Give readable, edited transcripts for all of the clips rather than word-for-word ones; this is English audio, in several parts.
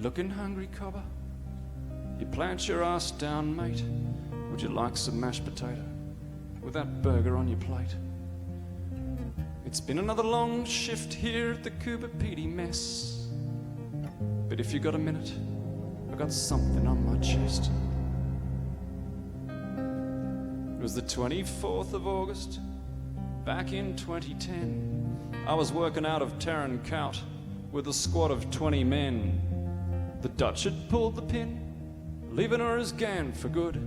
looking hungry, cobber? You plant your ass down, mate. Would you like some mashed potato with that burger on your plate? It's been another long shift here at the Cooper Petey mess, but if you got a minute, I got something on my chest. It was the 24th of August, back in 2010. I was working out of Tarrant Cout with a squad of 20 men. The Dutch had pulled the pin, leaving her as Gan for good.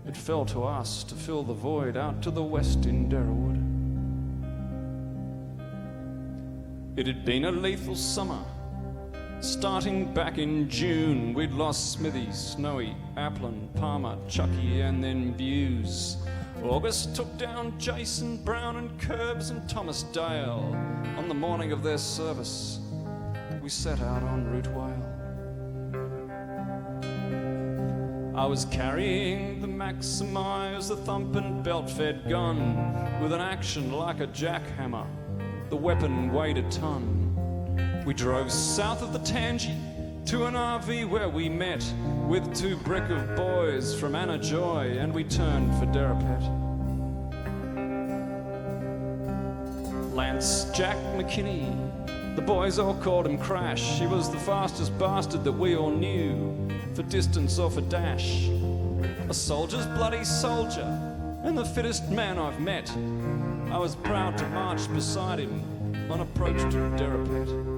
It fell to us to fill the void out to the west in Derapet. It had been a lethal summer. Starting back in June, we'd lost Smithy, Snowy, Applin, Palmer, Chucky, and then Buse. August took down Jason, Brown, and Curbs and Thomas Dale. On the morning of their service, we set out en route Whale. I was carrying the Maximize, the thumping belt-fed gun, with an action like a jackhammer. The weapon weighed a ton. We drove south of the Tangie to an RV where we met with two brick of boys from Anna Joy, and we turned for Derapet. Lance Jack MacKinney, the boys all called him Crash. He was the fastest bastard that we all knew, for distance or for dash. A soldier's bloody soldier, and the fittest man I've met. I was proud to march beside him on approach to Derapet.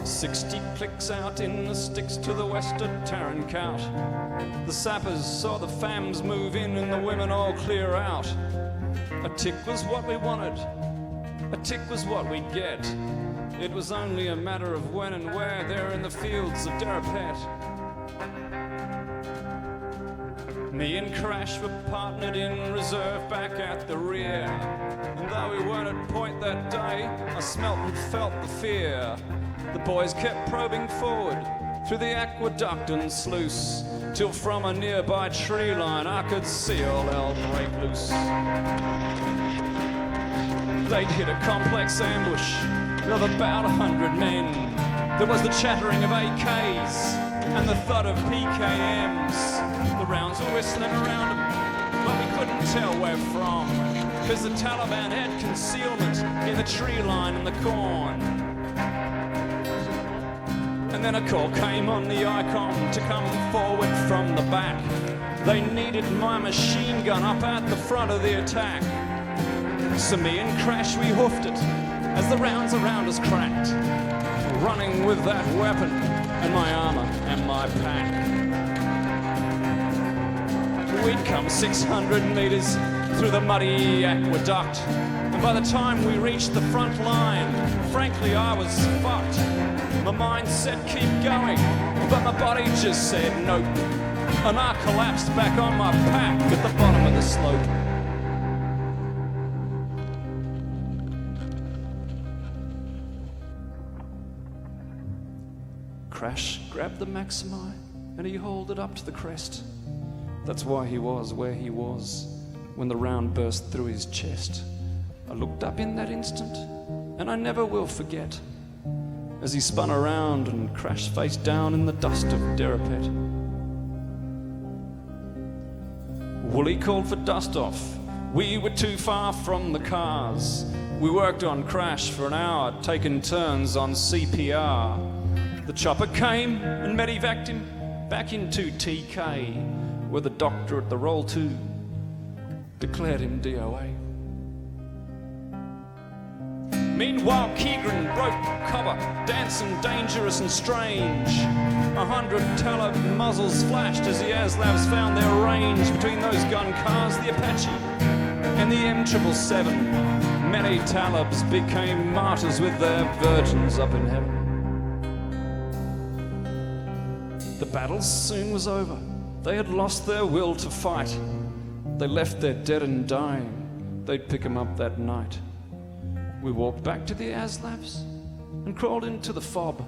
60 clicks out in the sticks to the west of Tarrant Cout. The sappers saw the fams move in and the women all clear out. A tick was what we wanted, a tick was what we'd get. It was only a matter of when and where, there in the fields of Derapet. Me and Crash were partnered in reserve back at the rear. And though we weren't at point that day, I smelt and felt the fear. The boys kept probing forward through the aqueduct and sluice, till from a nearby tree line I could see all hell break loose. They'd hit a complex ambush of about 100 men. There was the chattering of AKs and the thud of PKMs. The rounds were whistling around them, but we couldn't tell where from, because the Taliban had concealment in the tree line and the corn. And then a call came on the ICOM to come forward from the back. They needed my machine gun up at the front of the attack. So me and Crash, we hoofed it as the rounds around us cracked, running with that weapon and my armor and my pack. We'd come 600 meters through the muddy aqueduct, and by the time we reached the front line, frankly I was fucked. My mind said keep going, but my body just said nope, and I collapsed back on my pack at the bottom of the slope. Crash grabbed the Maximi and he hauled it up to the crest. That's why he was where he was when the round burst through his chest. I looked up in that instant, and I never will forget, as he spun around and crashed face down in the dust of Derapet. Wooly called for dust off. We were too far from the cars. We worked on Crash for an hour, taking turns on CPR. The chopper came and medevaced him back into TK, where the doctor at the roll 2 declared him DOA. Meanwhile, Keegren broke cover, dancing dangerous and strange. 100 Talib muzzles flashed as the Aslavs found their range between those gun cars, the Apache and the M777. Many Talibs became martyrs with their virgins up in heaven. The battle soon was over. They had lost their will to fight. They left their dead and dying. They'd pick 'em up that night. We walked back to the Aslavs and crawled into the fob.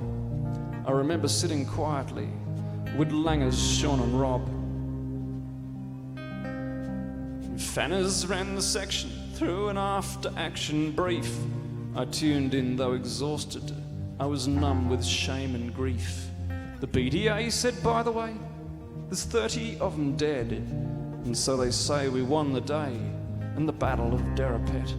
I remember sitting quietly with Langers, Sean and Rob. Fanners ran the section through an after-action brief. I tuned in, though exhausted, I was numb with shame and grief. The BDA said, by the way, there's 30 of them dead, and so they say we won the day in the Battle of Derapet.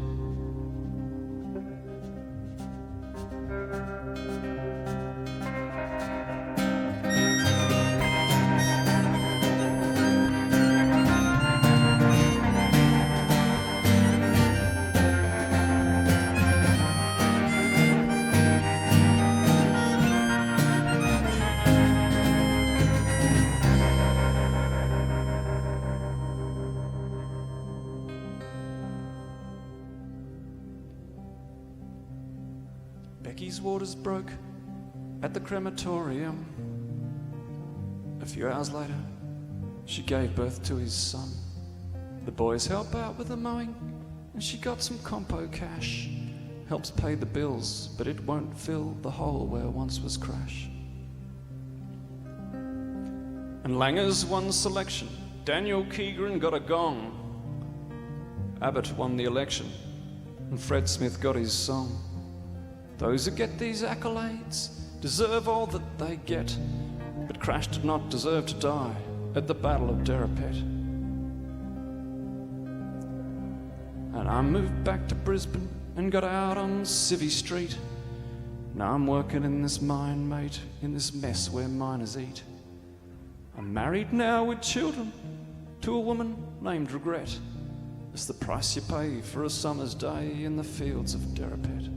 Becky's waters broke at the crematorium. A few hours later, she gave birth to his son. The boys help out with the mowing, and she got some compo cash. Helps pay the bills, but it won't fill the hole where once was crash. And Langer's won selection. Daniel Keegren got a gong. Abbott won the election, and Fred Smith got his song. Those who get these accolades deserve all that they get, but Crash did not deserve to die at the Battle of Derapet. And I moved back to Brisbane and got out on Civvy Street. Now I'm working in this mine, mate, in this mess where miners eat. I'm married now with children to a woman named Regret. It's the price you pay for a summer's day in the fields of Derapet.